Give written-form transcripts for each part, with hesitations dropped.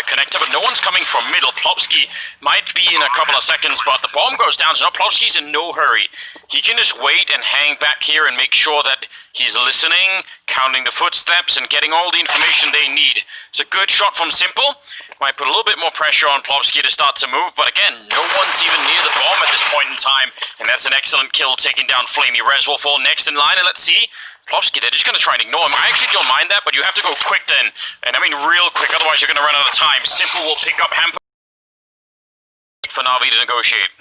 Connector, but no one's coming from middle. Plopsky might be in a couple of seconds, but the bomb goes down, so now Plopsky's in no hurry. He can just wait and hang back here and make sure that he's listening, counting the footsteps, and getting all the information they need. It's a good shot from Simple. Might put a little bit more pressure on Plopsky to start to move, but again, no one's even near the bomb at this point in time, and that's an excellent kill taking down Flamey. Rez will fall next in line, and let's see. Plopsky, they're just going to try and ignore him. I actually don't mind that, but you have to go quick then. And I mean real quick, otherwise you're going to run out of time. Simple will pick up Hamper for Navi to negotiate.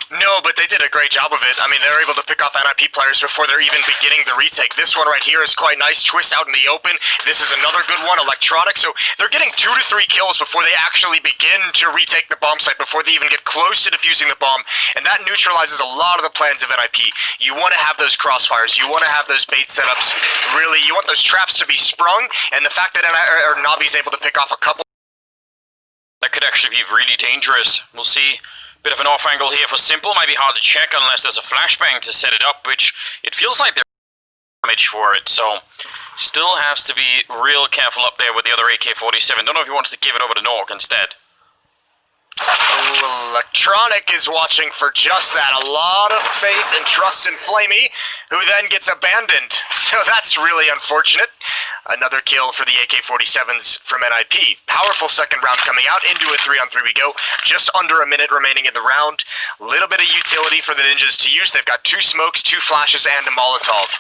No, but they did a great job of it. I mean, they're able to pick off NIP players before they're even beginning the retake. This one right here is quite nice. Twist out in the open. This is another good one, Electronic. So they're getting 2 to 3 kills before they actually begin to retake the bomb site, before they even get close to defusing the bomb. And that neutralizes a lot of the plans of NIP. You want to have those crossfires. You want to have those bait setups. Really, you want those traps to be sprung. And the fact that Navi's able to pick off a couple... That could actually be really dangerous. We'll see. Bit of an off angle here for Simple. Might be hard to check unless there's a flashbang to set it up, which it feels like they're damage for it. So still has to be real careful up there with the other AK-47. Don't know if he wants to give it over to Nork instead. Electronic is watching for just that. A lot of faith and trust in Flamey, who then gets abandoned. So that's really unfortunate. Another kill for the AK-47s from NIP. Powerful second round coming out. Into a 3-on-3 we go. Just under a minute remaining in the round. Little bit of utility for the Ninjas to use. They've got 2 smokes, 2 flashes, and a Molotov.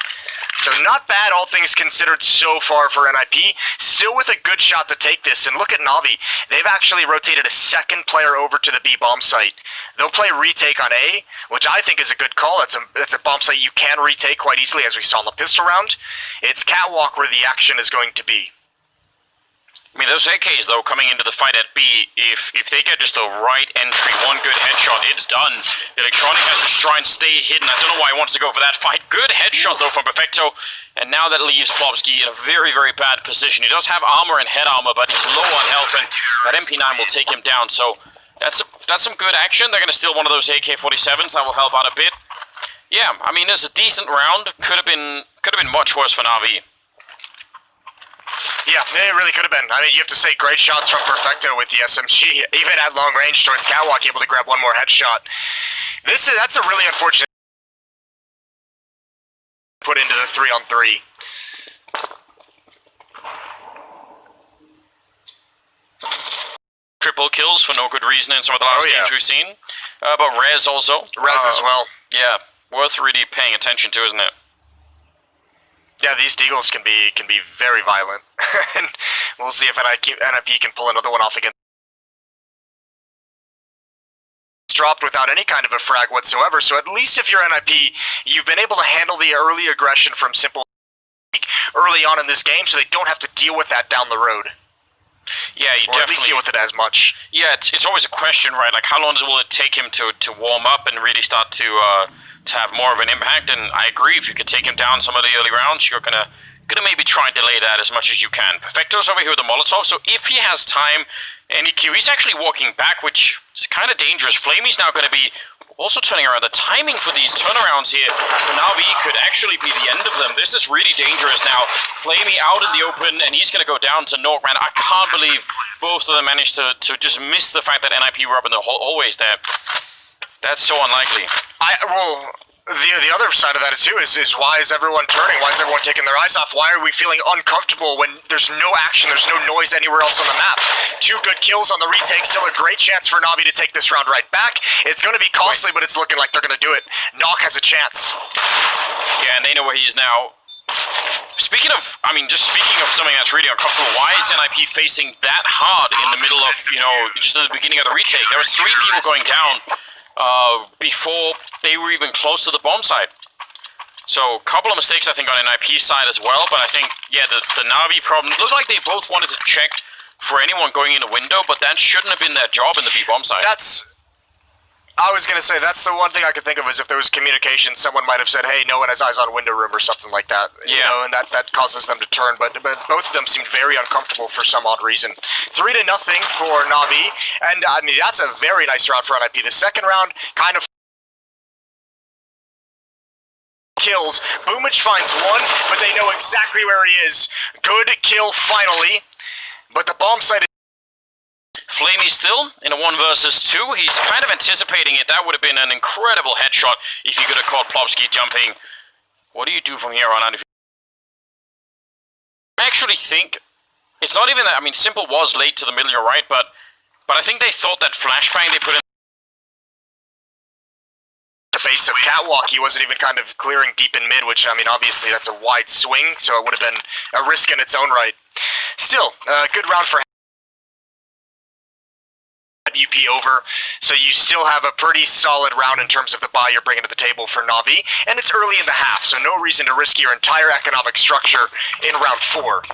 So not bad, all things considered, so far for NIP. Still with a good shot to take this. And look at Navi. They've actually rotated a second player over to the B bomb site. They'll play retake on A, which I think is a good call. It's a bomb site you can retake quite easily, as we saw in the pistol round. It's Catwalk where the action is going to be. I mean, those AKs, though, coming into the fight at B, if they get just the right entry, one good headshot, it's done. Electronic has to try and stay hidden. I don't know why he wants to go for that fight. Good headshot, though, from Perfecto. And now that leaves Plopsky in a very, very bad position. He does have armor and head armor, but he's low on health, and that MP9 will take him down. So that's some good action. They're going to steal one of those AK-47s. That will help out a bit. Yeah, I mean, it's a decent round. Could have been much worse for Navi. Yeah, it really could have been. I mean, you have to say great shots from Perfecto with the SMG. Even at long range towards Catwalk, able to grab one more headshot. That's a really unfortunate put into the 3-on-3. Triple kills for no good reason in some of the last games we've seen. But Rez also. Rez as well. Yeah, worth really paying attention to, isn't it? Yeah, these deagles can be very violent. And we'll see if NIP can pull another one off again. Dropped without any kind of a frag whatsoever, so at least if you're NIP, you've been able to handle the early aggression from Simple early on in this game, so they don't have to deal with that down the road. Yeah, you or definitely... at least deal with it as much. Yeah, it's always a question, right? Like, how long will it take him to warm up and really start to have more of an impact? And I agree, if you could take him down some of the early rounds, you're gonna maybe try and delay that as much as you can. Perfecto's over here with the Molotov, so if he has time, and he's actually walking back, which is kind of dangerous. Flamey's now going to be also turning around. The timing for these turnarounds here for Navi could actually be the end of them. This is really dangerous now. Flamey out in the open, and he's going to go down to Nork, man. I can't believe both of them managed to just miss the fact that NIP were up in the hallways there. That's so unlikely. The other side of that too is why is everyone turning? Why is everyone taking their eyes off? Why are we feeling uncomfortable when there's no action, there's no noise anywhere else on the map? 2 good kills on the retake, still a great chance for Navi to take this round right back. It's going to be costly, but it's looking like they're going to do it. Nok has a chance. Yeah, and they know where he is now. Speaking of something that's really uncomfortable, why is NIP facing that hard in the middle of, just at the beginning of the retake? There was 3 people going down before they were even close to the bomb site. So, a couple of mistakes, I think, on NIP's side as well, but I think, yeah, the Navi problem, it looked like they both wanted to check for anyone going in a window, but that shouldn't have been their job in the B-bomb site. I was going to say, that's the one thing I could think of is if there was communication, someone might have said, hey, no one has eyes on window room or something like that. Yeah. And that causes them to turn, but both of them seemed very uncomfortable for some odd reason. 3-0 for Navi, and I mean, that's a very nice round for NIP. The second round, kind of kills. Boomich finds one, but they know exactly where he is. Good kill finally, but the bomb site is... Flamey still in a 1 versus 2. He's kind of anticipating it. That would have been an incredible headshot if you could have caught Plopsky jumping. What do you do from here on out? I actually think it's not even that. I mean, Simple was late to the middle, you're right, but I think they thought that flashbang they put in the base of Catwalk, he wasn't even kind of clearing deep in mid, which, I mean, obviously that's a wide swing, so it would have been a risk in its own right. Still, a good round for UP over, so you still have a pretty solid round in terms of the buy you're bringing to the table for Navi, and it's early in the half, so no reason to risk your entire economic structure in round 4.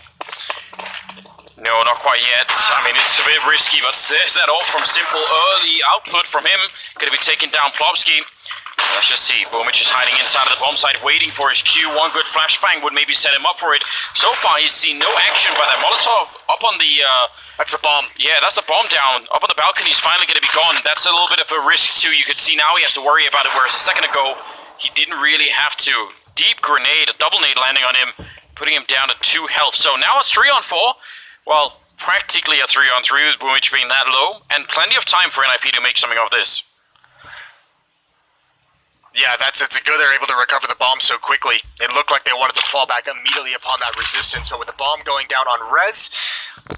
No, not quite yet. I mean, it's a bit risky, but there's that off from Simple. Early output from him. Going to be taking down Plopsky. Let's just see. Boomich is hiding inside of the bomb site, waiting for his cue. One good flashbang would maybe set him up for it. So far, he's seen no action by that Molotov up on the... That's the bomb. Yeah, that's the bomb down. Up on the balcony, he's finally going to be gone. That's a little bit of a risk, too. You could see now he has to worry about it, whereas a second ago, he didn't really have to. Deep grenade, a double nade landing on him, putting him down to 2 health. So now it's 3-on-4. Well, practically a 3-on-3 with Boomich being that low, and plenty of time for NIP to make something of this. Yeah, it's good they're able to recover the bomb so quickly. It looked like they wanted to fall back immediately upon that resistance, but with the bomb going down on res,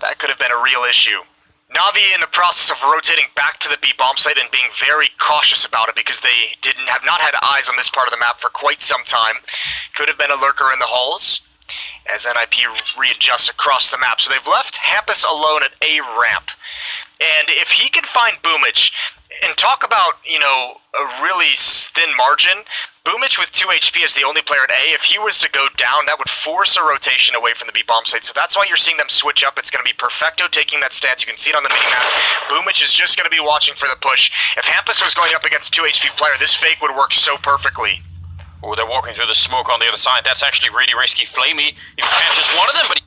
that could have been a real issue. Navi in the process of rotating back to the B bomb site and being very cautious about it because they have not had eyes on this part of the map for quite some time. Could have been a lurker in the halls as NIP readjusts across the map. So they've left Hampus alone at A ramp. And if he can find Boomich, and talk about, you know, a really thin margin, Boomich with 2 HP is the only player at A. If he was to go down, that would force a rotation away from the B bomb site. So that's why you're seeing them switch up. It's going to be Perfecto taking that stance. You can see it on the minimap. Boomich is just going to be watching for the push. If Hampus was going up against a 2 HP player, this fake would work so perfectly. Oh, they're walking through the smoke on the other side. That's actually really risky. Flamey, if he catches one of them, but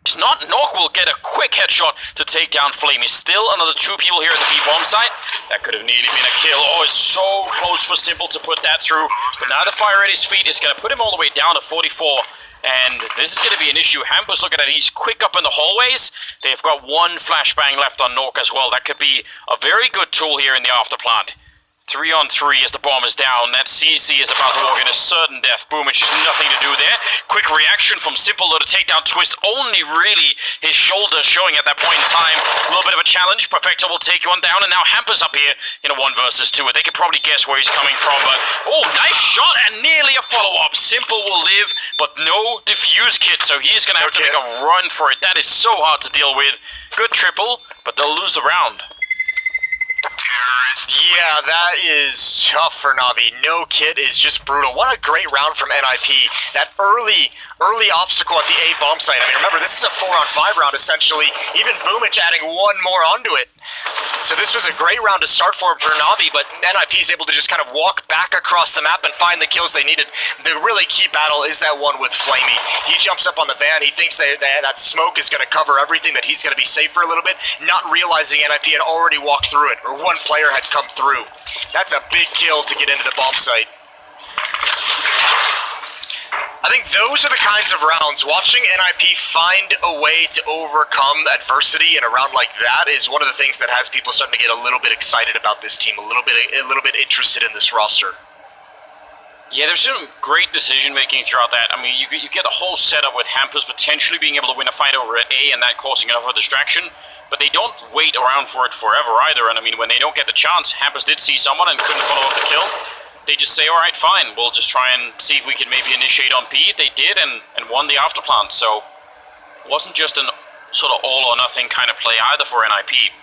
he's not. Nok will get a quick headshot to take down Flamey. Still another 2 people here at the B bomb site. That could have nearly been a kill. Oh, it's so close for Simple to put that through. But now the fire at his feet is going to put him all the way down to 44. And this is going to be an issue. Hampus, look at that. He's quick up in the hallways. They've got 1 flashbang left on Nok as well. That could be a very good tool here in the afterplant. 3-on-3 as the bomb is down. That CC is about to walk in a certain death. Boomich has nothing to do there. Quick reaction from Simple though to take down Twist. Only really his shoulder showing at that point in time. A little bit of a challenge. Perfecto will take one down, and now Hampus up here in a 1 versus 2. They could probably guess where he's coming from, but oh, nice shot and nearly a follow-up. Simple will live, but no defuse kit, so he's going to have to make a run for it. That is so hard to deal with. Good triple, but they'll lose the round. Yeah, that is tough for Navi. No kit is just brutal. What a great round from NIP. That early obstacle at the A bomb site. I mean, remember, this is a 4-on-5 round, essentially. Even Boomich adding 1 more onto it. So this was a great round to start for Navi, but NIP is able to just kind of walk back across the map and find the kills they needed. The really key battle is that one with Flamey. He jumps up on the van. He thinks that smoke is going to cover everything, that he's going to be safe for a little bit, not realizing NIP had already walked through it, or 1 player had come through. That's a big kill to get into the bomb site. I think those are the kinds of rounds. Watching NIP find a way to overcome adversity in a round like that is one of the things that has people starting to get a little bit excited about this team, a little bit interested in this roster. Yeah, there's some great decision making throughout that. I mean, you get a whole setup with Hampus potentially being able to win a fight over at A and that causing enough of a distraction, but they don't wait around for it forever either. And I mean, when they don't get the chance, Hampus did see someone and couldn't follow up the kill. They just say, all right, fine, we'll just try and see if we can maybe initiate on B. They did and won the afterplant, so it wasn't just an sort of all or nothing kind of play either for NIP.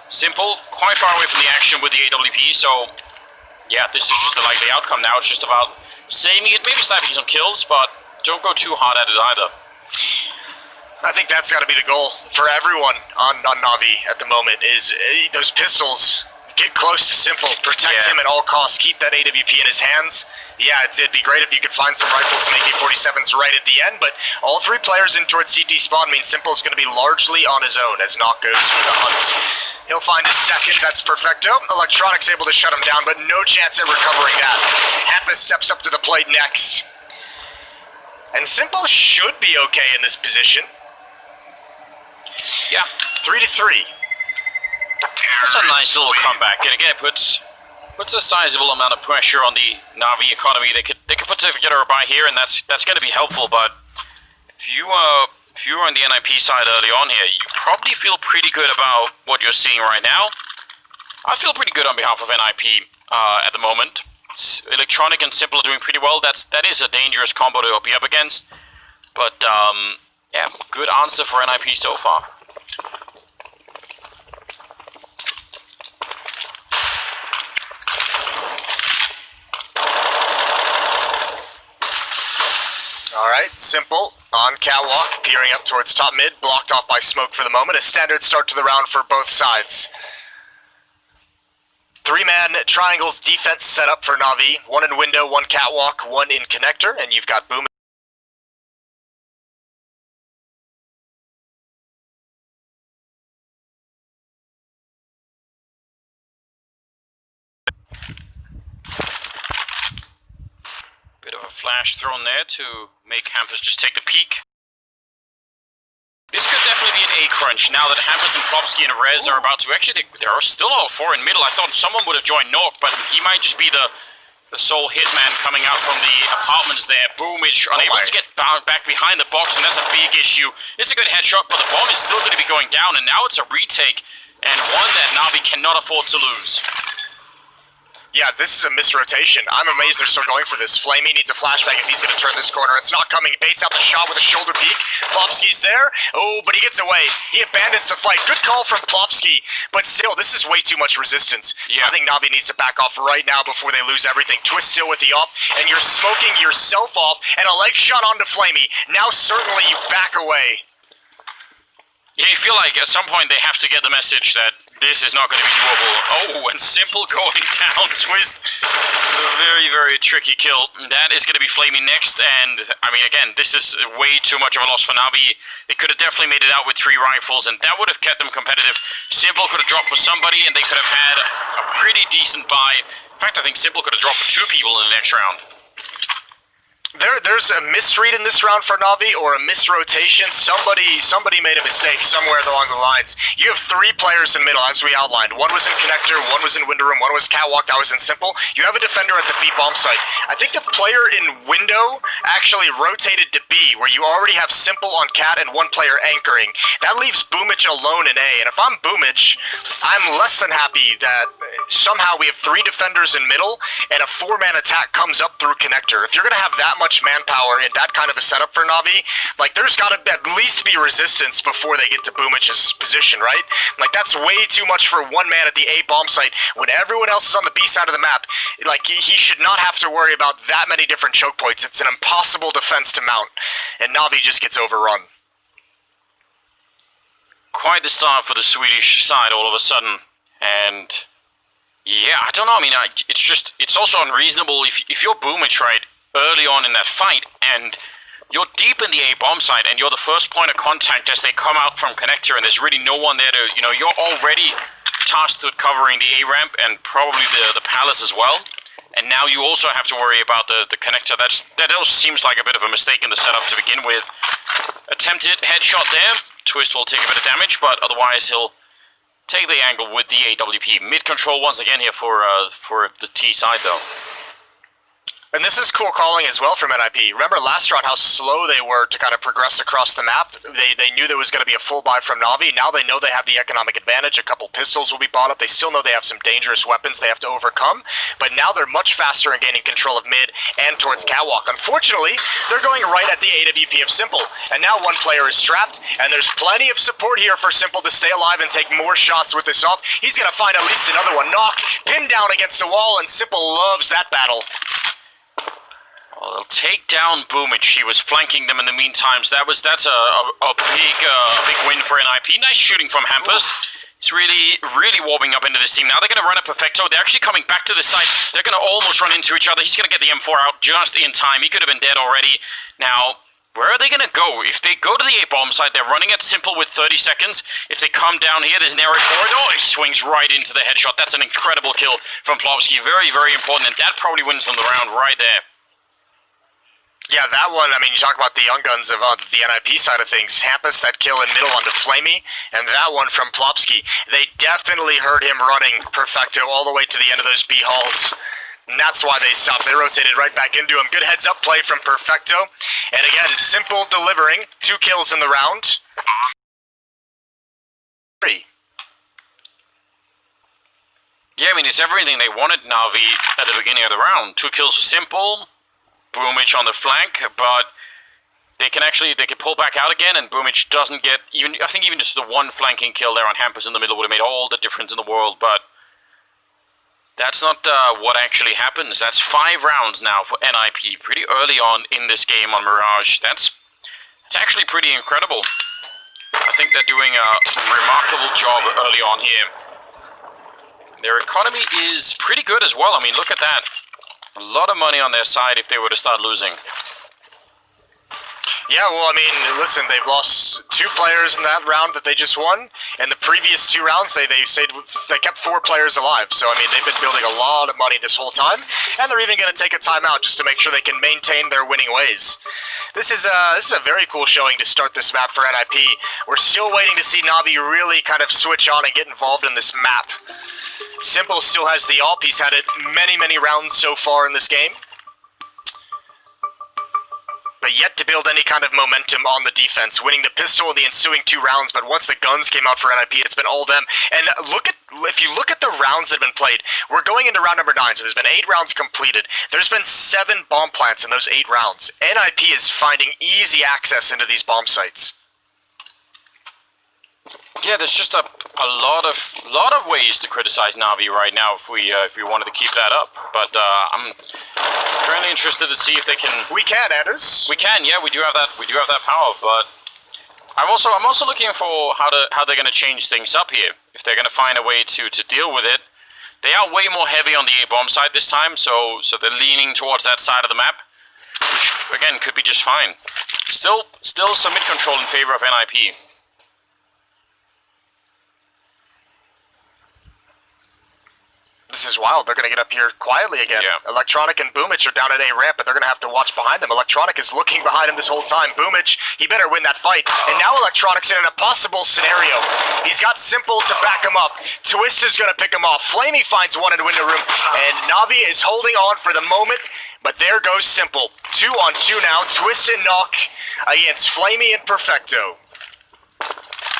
Simple, quite far away from the action with the AWP, so yeah, this is just the likely outcome now. It's just about saving it, maybe sniping some kills, but don't go too hard at it either. I think that's got to be the goal for everyone on Navi at the moment, is those pistols. Get close to Simple. Protect him at all costs. Keep that AWP in his hands. Yeah, it'd be great if you could find some rifles and AK-47s right at the end, but all three players in towards CT spawn means Simple's going to be largely on his own as Knock goes for the hunt. He'll find his second, that's perfecto. Electronics able to shut him down, but no chance at recovering that. Hampus steps up to the plate next. And Simple should be okay in this position. Yeah. 3-3. That's a nice little comeback, and again, it puts a sizable amount of pressure on the NAVI economy. They could put together a buy here, and that's going to be helpful. But if you were on the NIP side early on here, you probably feel pretty good about what you're seeing right now. I feel pretty good on behalf of NIP at the moment. Electronic and Simple are doing pretty well. That is a dangerous combo to be up against. But yeah, good answer for NIP so far. Alright, Simple on catwalk, peering up towards top mid, blocked off by smoke for the moment. A standard start to the round for both sides. Three-man triangles defense set up for Na'Vi. One in window, one catwalk, one in connector, and you've got Boom. Bit of a flash thrown there to make Hampus just take the peek. This could definitely be an A crunch now that Hampus and Plopsky and Rez are about to. Actually, there are still all four in middle. I thought someone would have joined Nork, but he might just be the sole hitman coming out from the apartments there. Boomage unable to get back behind the box, and that's a big issue. It's a good headshot, but the bomb is still going to be going down, and now it's a retake, and one that Na'Vi cannot afford to lose. Yeah, this is a misrotation. I'm amazed they're still going for this. Flamey needs a flashbang if he's going to turn this corner. It's not coming. Baits out the shot with a shoulder peek. Plopsky's there. Oh, but he gets away. He abandons the fight. Good call from Plopsky. But still, this is way too much resistance. Yeah. I think Na'Vi needs to back off right now before they lose everything. Twist still with the op, and you're smoking yourself off, and a leg shot onto Flamey. Now certainly you back away. Yeah, you feel like at some point they have to get the message that this is not going to be doable. Oh, and Simple going down. Twist. A very, very tricky kill. That is going to be Flamey next, and I mean, again, this is way too much of a loss for Na'Vi. They could have definitely made it out with 3 rifles, and that would have kept them competitive. Simple could have dropped for somebody, and they could have had a pretty decent buy. In fact, I think Simple could have dropped for 2 people in the next round. There's a misread in this round for Na'Vi, or a misrotation. Somebody made a mistake somewhere along the lines. You have 3 players in middle, as we outlined. One was in connector, one was in window room, one was catwalk, that was in Simple. You have a defender at the B bomb site. I think the player in window actually rotated to B, where you already have Simple on cat and 1 player anchoring. That leaves Boomage alone in A, and if I'm Boomage, I'm less than happy that somehow we have 3 defenders in middle, and a 4-man attack comes up through connector. If you're gonna have that much manpower in that kind of a setup for Na'Vi, like, there's gotta at least be resistance before they get to Boomage's position, right? Like, that's way too much for 1 man at the A bomb site when everyone else is on the B side of the map. Like, he should not have to worry about that many different choke points. It's an impossible defense to mount, and Na'Vi just gets overrun. Quite the start for the Swedish side all of a sudden, and yeah, I don't know. I mean, it's also unreasonable if you're Boomage, right, early on in that fight, and you're deep in the A bomb site, and you're the first point of contact as they come out from connector, and there's really no one there to, you know, you're already tasked with covering the A ramp and probably the palace as well, and now you also have to worry about the connector. That also seems like a bit of a mistake in the setup to begin with. Attempted headshot there. Twist will take a bit of damage, but otherwise he'll take the angle with the AWP. Mid control once again here for the T side though. And this is cool calling as well from NIP. Remember last round how slow they were to kind of progress across the map? They knew there was going to be a full buy from Na'Vi. Now they know they have the economic advantage. A couple pistols will be bought up. They still know they have some dangerous weapons they have to overcome. But now they're much faster in gaining control of mid and towards catwalk. Unfortunately, they're going right at the AWP of Simple. And now 1 player is trapped, and there's plenty of support here for Simple to stay alive and take more shots with this up. He's going to find at least another one. Knock, pinned down against the wall, and Simple loves that battle. Well, they'll take down Boomage. He was flanking them in the meantime, so that's a big win for NIP. Nice shooting from Hampus. It's really, really warming up into this team. Now they're going to run a Perfecto. They're actually coming back to the side. They're going to almost run into each other. He's going to get the M4 out just in time. He could have been dead already. Now, where are they going to go? If they go to the A-bomb side, they're running at simple with 30 seconds. If they come down here, there's narrow corridor. He swings right into the headshot. That's an incredible kill from Plopsky. Very, very important, and that probably wins them the round right there. Yeah, that one, I mean, you talk about the young guns of the NIP side of things. Hampus, that kill in middle onto Flamey, and that one from Plopsky. They definitely heard him running Perfecto all the way to the end of those B halls. And that's why they stopped. They rotated right back into him. Good heads-up play from Perfecto. And again, simple delivering. 2 kills in the round. 3. Yeah, I mean, it's everything they wanted, Navi, at the beginning of the round. 2 kills for simple. Boomich on the flank, but they can pull back out again, and Boomich doesn't get even. I think even just the one flanking kill there on Hampus in the middle would have made all the difference in the world. But that's not what actually happens. That's 5 rounds now for NIP, pretty early on in this game on Mirage. It's actually pretty incredible. I think they're doing a remarkable job early on here. Their economy is pretty good as well. I mean, look at that. A lot of money on their side if they were to start losing. Yeah, well, I mean, listen, they've lost 2 players in that round that they just won, and the previous 2 rounds they kept 4 players alive. So I mean, they've been building a lot of money this whole time, and they're even going to take a timeout just to make sure they can maintain their winning ways. This is a very cool showing to start this map for NIP. We're still waiting to see Navi really kind of switch on and get involved in this map. Simple still has the AWP. He's had it many rounds so far in this game, but yet to build any kind of momentum on the defense, winning the pistol in the ensuing 2 rounds. But once the guns came out for NIP, it's been all them. And if you look at the rounds that have been played, we're going into round number 9, so there's been 8 rounds completed. There's been 7 bomb plants in those 8 rounds. NIP is finding easy access into these bomb sites. Yeah, there's just a lot of ways to criticize Navi right now if we wanted to keep that up. But I'm currently interested to see if they can. We can, Anders. We can. Yeah, we do have that. We do have that power. But I'm also looking for how they're going to change things up here. If they're going to find a way to deal with it. They are way more heavy on the A-bomb side this time, so they're leaning towards that side of the map, which again could be just fine. Still some mid control in favor of NIP. This is wild. They're going to get up here quietly again. Yeah. Electronic and Boomich are down at A ramp, but they're going to have to watch behind them. Electronic is looking behind him this whole time. Boomich, he better win that fight. And now Electronic's in an impossible scenario. He's got Simple to back him up. Twist is going to pick him off. Flamey finds one in the window room. And Navi is holding on for the moment, but there goes Simple. 2 on 2 now. Twist and Knock against Flamey and Perfecto.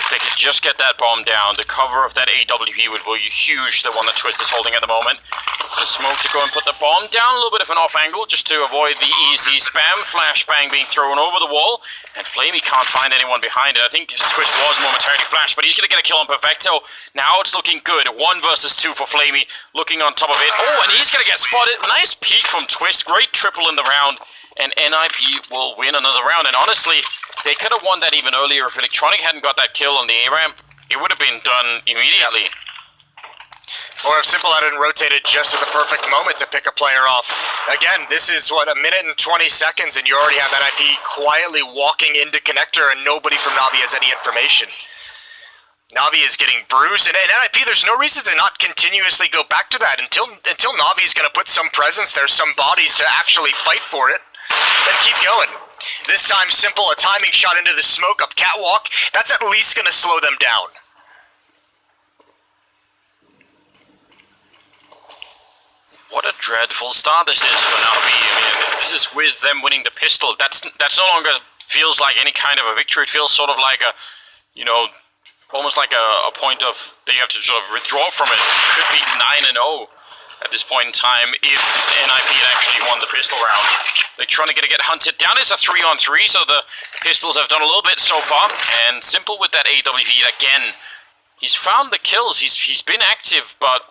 If they could just get that bomb down, the cover of that AWP would be huge, the one that Twist is holding at the moment. It's a smoke to go and put the bomb down, a little bit of an off angle, just to avoid the easy spam flashbang being thrown over the wall. And Flamey can't find anyone behind it. I think his Twist was momentarily flashed, but he's going to get a kill on Perfecto. Now it's looking good. 1 versus 2 for Flamey, looking on top of it. Oh, and he's going to get spotted. Nice peek from Twist. Great triple in the round. And NIP will win another round. And honestly, they could have won that even earlier. If Electronic hadn't got that kill on the A-ramp, it would have been done immediately. Or if Simple hadn't rotated just at the perfect moment to pick a player off. Again, this is, what, 1 minute and 20 seconds, and you already have NIP quietly walking into connector, and nobody from Navi has any information. Navi is getting bruised, and NIP, there's no reason to not continuously go back to that until Navi's going to put some presence there, some bodies to actually fight for it. Then keep going. This time, Simple, a timing shot into the smoke up catwalk. That's at least going to slow them down. What a dreadful start this is for Navi. I mean, this is with them winning the pistol. That's no longer feels like any kind of a victory. It feels sort of like a, almost like a point of that you have to sort of withdraw from it. It could be 9-0 at this point in time if NIP had actually won the pistol round. They're trying to get hunted down. It's a 3-on-3, so the pistols have done a little bit so far. And Simple with that AWP again. He's found the kills. He's been active, but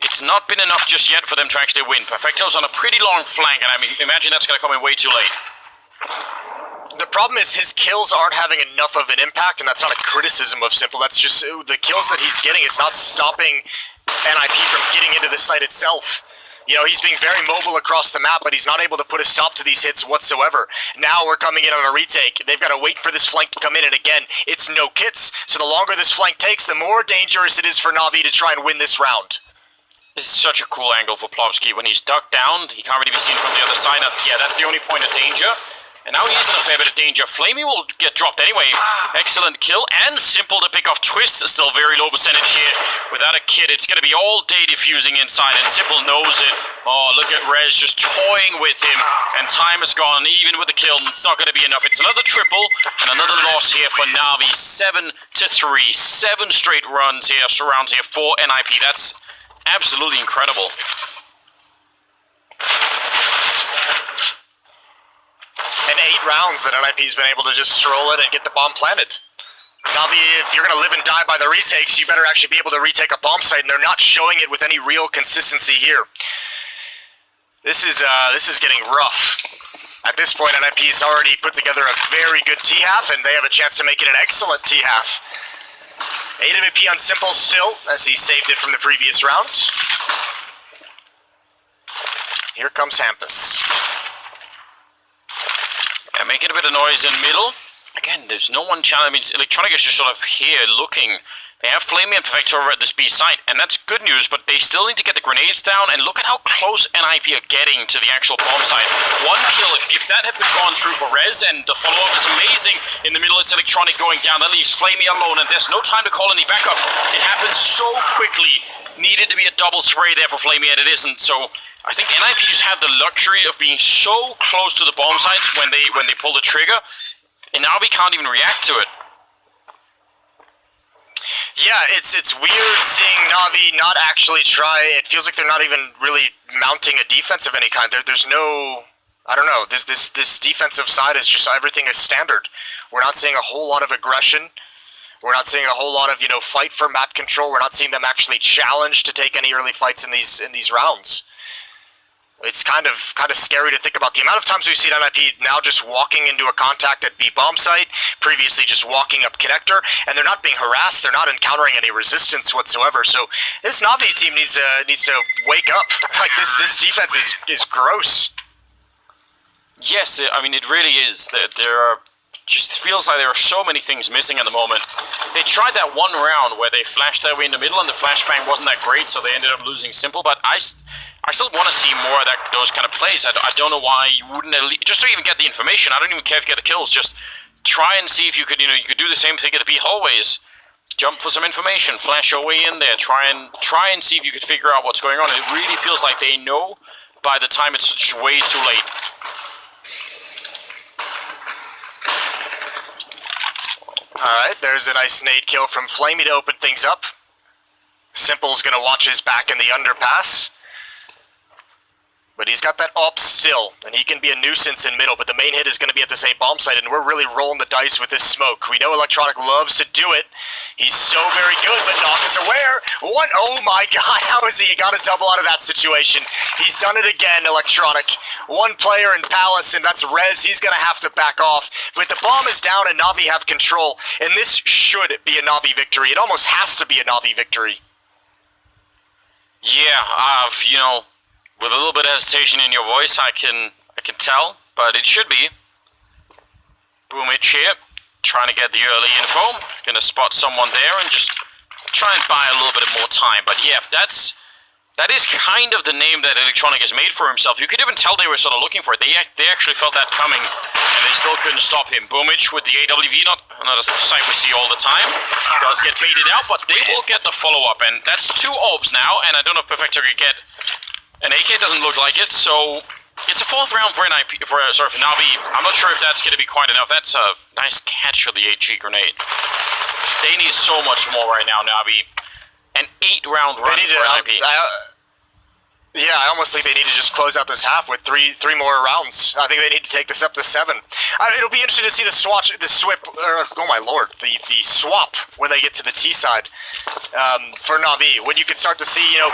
it's not been enough just yet for them to actually win. Perfecto's on a pretty long flank, and I mean, imagine that's going to come in way too late. The problem is his kills aren't having enough of an impact, and that's not a criticism of Simple. That's just the kills that he's getting is not stopping NIP from getting into the site itself. You know, he's being very mobile across the map, but he's not able to put a stop to these hits whatsoever. Now we're coming in on a retake. They've got to wait for this flank to come in, and again, it's no kits. So the longer this flank takes, the more dangerous it is for Navi to try and win this round. This is such a cool angle for Plopsky. When he's ducked down, he can't really be seen from the other side. Yeah, that's the only point of danger. And now he's in a fair bit of danger. Flamey will get dropped anyway. Excellent kill, and Simple to pick off Twist. Still very low percentage here. Without a kit, it's going to be all day diffusing inside, and Simple knows it. Oh, look at Rez just toying with him, and time is gone, even with the kill. It's not going to be enough. It's another triple, and another loss here for Navi. 7-3. 7 straight rounds here for NIP. That's absolutely incredible. And 8 rounds that NIP's been able to just stroll in and get the bomb planted. Navi, if you're going to live and die by the retakes, you better actually be able to retake a bomb site, and they're not showing it with any real consistency here. This is getting rough. At this point, NIP's already put together a very good T-half, and they have a chance to make it an excellent T-half. AWP on Simple still, as he saved it from the previous round. Here comes Hampus. Yeah, making a bit of noise in middle. Again, there's no one challenging. I mean, Electronic is just sort of here looking. They have Flamey and Perfecto over at this B site, and that's good news, but they still need to get the grenades down, and look at how close NIP are getting to the actual bomb site. One kill, if that had been gone through for Rez, and the follow-up is amazing. In the middle, it's Electronic going down. That leaves Flamey alone, and there's no time to call any backup. It happens so quickly. Needed to be a double spray there for Flamey, and it isn't, so I think NIP just have the luxury of being so close to the bomb sites when they pull the trigger, and now we can't even react to it. Yeah, it's weird seeing Navi not actually try. It feels like they're not even really mounting a defense of any kind. There's no, I don't know. This defensive side is just everything is standard. We're not seeing a whole lot of aggression. We're not seeing a whole lot of, you know, fight for map control. We're not seeing them actually challenge to take any early fights in these rounds. It's kind of scary to think about the amount of times we've seen NIP now just walking into a contact at B bomb site, previously just walking up connector, and they're not being harassed. They're not encountering any resistance whatsoever. So this Navi team needs to wake up. Like this defense is gross. Yes, I mean it really is. There are just feels like there are so many things missing at the moment. They tried that one round where they flashed their way in the middle, and the flashbang wasn't that great, so they ended up losing Simple. But I still want to see more of those kind of plays. I don't know why you wouldn't just to even get the information. I don't even care if you get the kills. Just try and see if you could do the same thing at the B hallways. Jump for some information, flash your way in there. Try and see if you could figure out what's going on. It really feels like they know by the time it's just way too late. Alright, there's a nice nade kill from Flamey to open things up. Simple's gonna watch his back in the underpass. But he's got that op still, and he can be a nuisance in middle, but the main hit is going to be at this A bomb site, and we're really rolling the dice with this smoke. We know Electronic loves to do it. He's so very good, but Knock is aware. Oh my god, how is he? He got a double out of that situation. He's done it again, Electronic. One player in Palace, and that's Rez. He's going to have to back off. But the bomb is down, and Navi have control, and this should be a Navi victory. It almost has to be a Navi victory. Yeah, you know, with a little bit of hesitation in your voice, I can tell, but it should be. Boomich here, trying to get the early info. Gonna spot someone there and just try and buy a little bit more time. But yeah, that is kind of the name that Electronic has made for himself. You could even tell they were sort of looking for it. They actually felt that coming, and they still couldn't stop him. Boomich with the AWV, not another sight we see all the time. Does get baited out, but they will get the follow-up, and that's 2 orbs now, and I don't know if Perfecto could get an AK. Doesn't look like it, so it's a 4th round for Navi. I'm not sure if that's going to be quite enough. That's a nice catch of the HG grenade. They need so much more right now, Navi. An 8-round run for NIP. Yeah, I almost think they need to just close out this half with three more rounds. I think they need to take this up to 7. It'll be interesting to see the swap, oh my lord, the swap when they get to the T side for Na'Vi. When you can start to see, you know,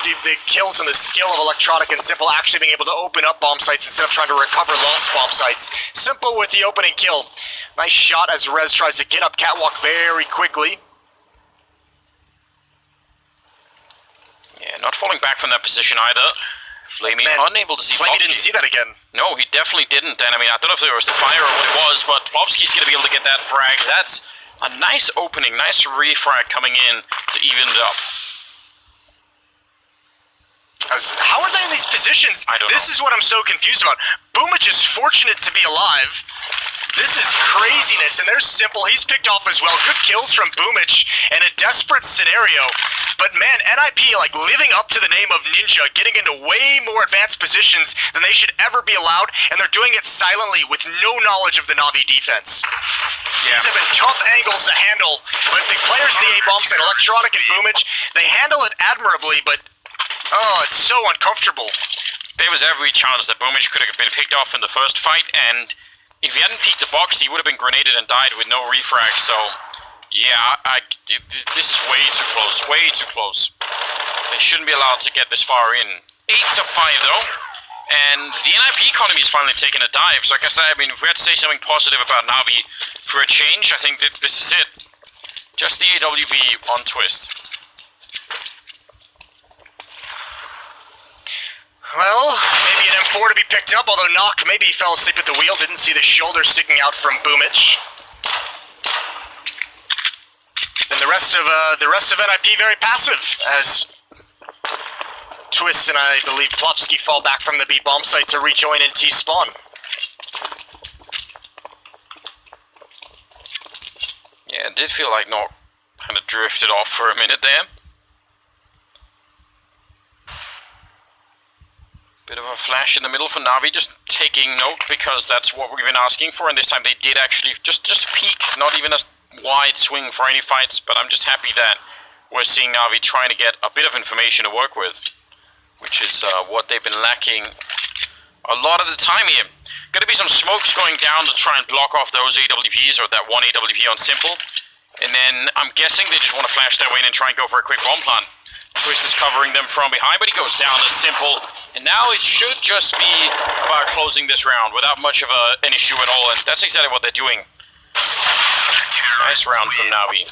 the kills and the skill of Electronic and Simple actually being able to open up bomb sites instead of trying to recover lost bomb sites. Simple with the opening kill. Nice shot as Rez tries to get up catwalk very quickly. Yeah, not falling back from that position either. Flamey unable to see Flamey Plopsky. didn't see that again. No, he definitely didn't. And I mean, I don't know if there was the fire or what it was, but Plopsky's going to be able to get that frag. That's a nice opening, nice refrag coming in to even it up. How are they in these positions? I don't know. This is what I'm so confused about. Boomich is fortunate to be alive. This is craziness, and there's Simple. He's picked off as well. Good kills from Boomich in a desperate scenario. But man, NIP, like, living up to the name of Ninja, getting into way more advanced positions than they should ever be allowed, and they're doing it silently with no knowledge of the Na'Vi defense. Yeah. These have been tough angles to handle, but the players in the A-bomb side, Electronic and Boomich, they handle it admirably, but oh, it's so uncomfortable. There was every chance that Boomich could have been picked off in the first fight, and if he hadn't peeked the box, he would have been grenaded and died with no refrag, so yeah, this is way too close, way too close. They shouldn't be allowed to get this far in. 8-5 though, and the NIP economy is finally taking a dive, so I guess, I mean, if we had to say something positive about Na'Vi for a change, I think that this is it. Just the AWB on Twist. Well, maybe an M4 to be picked up, although Knock maybe he fell asleep at the wheel, didn't see the shoulder sticking out from Boomich. And the rest of NIP very passive, as Twist and I believe Plopsky fall back from the B bomb site to rejoin in T spawn. Yeah, it did feel like Knock kind of drifted off for a minute there. Bit of a flash in the middle for Na'Vi, just taking note because that's what we've been asking for, and this time they did actually just peek, not even a wide swing for any fights, but I'm just happy that we're seeing Na'Vi trying to get a bit of information to work with, which is what they've been lacking a lot of the time here. Gonna be some smokes going down to try and block off those AWPs, or that one AWP on Simple, and then I'm guessing they just want to flash their way in and try and go for a quick bomb plant. Twist is covering them from behind, but he goes down to Simple. And now it should just be about closing this round without much of an issue at all, and that's exactly what they're doing. Nice round from Na'Vi.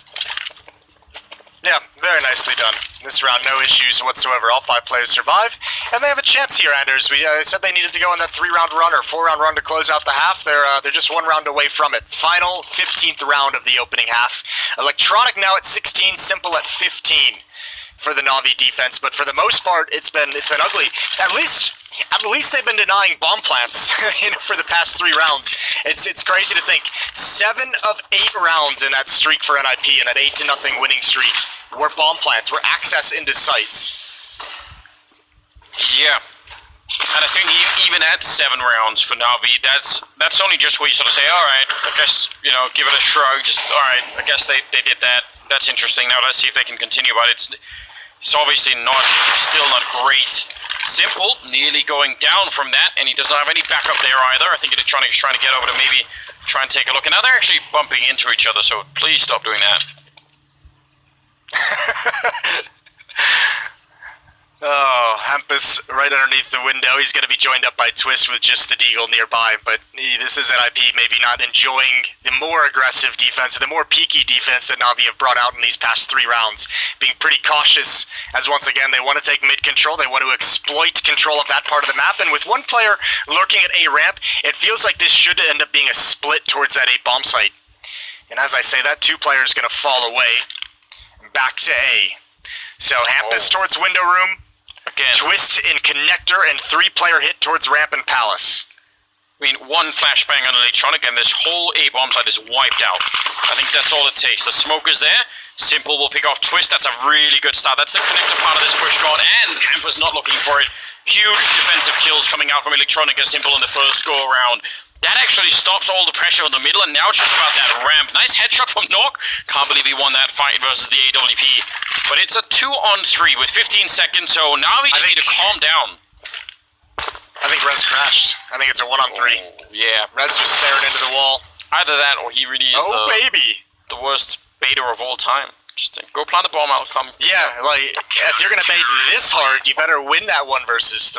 Yeah, very nicely done. This round, no issues whatsoever. All 5 players survive, and they have a chance here, Anders. We said they needed to go on that 3-round run or 4-round run to close out the half. They're just 1 round away from it. Final 15th round of the opening half. Electronic now at 16, Simple at 15. For the Na'Vi defense, but for the most part, it's been ugly. At least they've been denying bomb plants for the past 3 rounds. It's crazy to think 7 of 8 rounds in that streak for NIP, and that 8-0 winning streak were bomb plants, were access into sites. Yeah, and I think even at 7 rounds for Na'Vi, that's only just where you sort of say, all right, I guess, you know, give it a shrug. Just all right, I guess they did that. That's interesting. Now let's see if they can continue, but it's obviously still not great. Simple, nearly going down from that, and he doesn't have any backup there either. I think Electronic is trying to get over to maybe try and take a look. And now they're actually bumping into each other, so please stop doing that. Oh, Hampus right underneath the window. He's going to be joined up by Twist with just the Deagle nearby, but this is NIP maybe not enjoying the more aggressive defense, the more peaky defense that Na'Vi have brought out in these past 3 rounds. Being pretty cautious, as once again, they want to take mid-control, they want to exploit control of that part of the map, and with 1 player lurking at A ramp, it feels like this should end up being a split towards that A bomb site. And as I say that, 2 players going to fall away back to A. So Hampus towards window room. Again. Twist in connector, and 3-player hit towards ramp and palace. I mean, 1 flashbang on Electronic, and this whole A bomb site is wiped out. I think that's all it takes. The smoke is there. Simple will pick off Twist. That's a really good start. That's the connector part of this push gone, and Hampus not looking for it. Huge defensive kills coming out from Electronic and Simple in the first go around. That actually stops all the pressure in the middle, and now it's just about that ramp. Nice headshot from Nok. Can't believe he won that fight versus the AWP. But it's a 2-on-3 with 15 seconds, so now we just need to calm down. I think Rez crashed. I think it's a 1-on-3. Yeah. Rez just staring into the wall. Either that or he really is the worst baiter of all time. Just go plant the bomb, I'll come. Yeah, like, if you're gonna bait this hard, you better win that 1 versus 3.